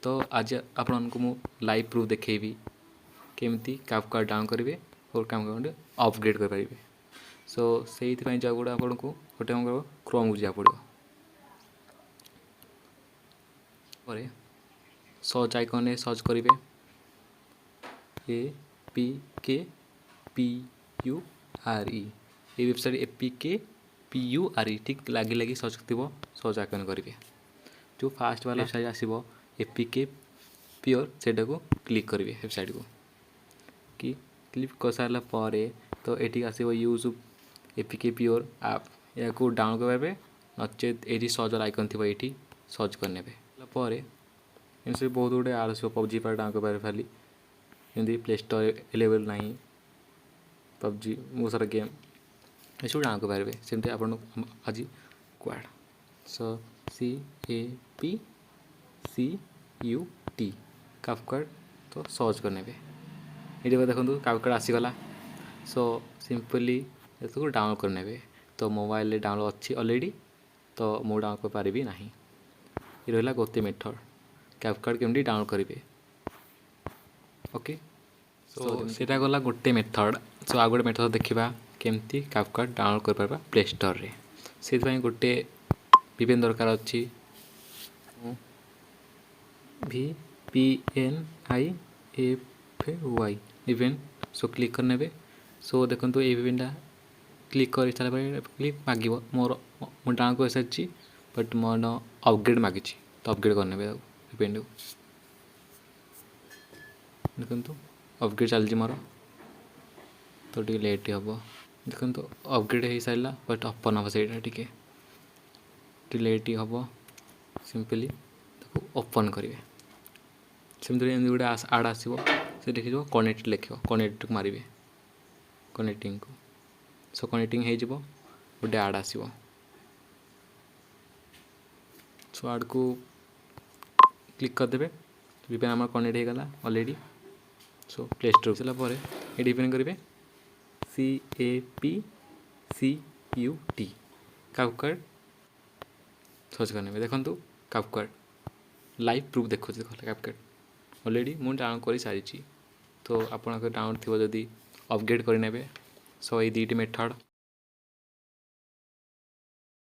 तो आज आपको मु लाइव प्रूफ देखेबी केमती कैपकट डाउन करेंगे और कैपकट अपग्रेड करेंगे। सो से जगुड़ा आपको गोटे कौन कर क्रोम को जा पड़ो सर्च आइकन सर्च करेंगे APKPURE ये वेबसाइट APKPURE ठीक लगी लगी सर्च थी सर्च आइकन करेंगे। जो फास्ट वाला वेबसाइट आसो APK प्योर से क्लिक करेंगे वेबसाइट को कि क्लिक कर सारा तो ये आसो यूज APK प्योर आप या डाउन करेंगे नचेत ये सर्च आइकन थी ये सर्च करने से बहुत गुटे आर आसो PUBG पर डाउन कर खाली जमी प्ले स्टोर अवेलेबल ना PUBG बहुत सारा गेम ये सब डाउन करेंगे सेमती आप आज क्वाड सो CAPCUT कैपकट तो सर्च करने ये देखो कैपकट आसीगला। सो सिंपली इसको डाउनलोड करने तो मोबाइल डाउनलोड अच्छी ऑलरेडी तो मु डाउनलोड कर पारिबी नहीं। ये रहा गोटे मेथड कैपकट केमती डाउनलोड करेंगे। ओके सो सेटा गला गोटे मेथड। सो आ गोटे मेथड देखा केमती कैपकट डाउनलोड कर पारबा प्ले स्टोर रे से गोटे VPN दरकार अच्छी VPNIFY इवेंट सो क्लिक करने सो देखो ये VPN क्लिक कर सारा क्लिक मागे मोर मुझे डाउन कर सारी बट मोर अपग्रेड मागी तो अपग्रेड करने VPN को देखो अपग्रेड चलती मोर तो टे लेट हम देखो अपग्रेड हो सारा बट ओपन हम से लेट हम सिंपली ओपन करेंगे सेमती गोटे आड आसो से देखिए कनेक्ट लिख कनेक्ट मारे कनेक्टिंग को सो कनेक्टिंग हो गोटे आड आसो सो आड को क्लिक करदे VPN आम कनेक्ट हो गला ऑलरेडी। सो प्ले स्टोर चला ये डिपेंड करेंगे CAPCUT कैपकट सर्च करने देखो कैपकट लाइव प्रूफ देखो कैपकट ऑलरेडी मुझे डाउनलोड कर सारी तो आप डाउनलोड थी जदि अपग्रेड करने सो ये 2टी मेथड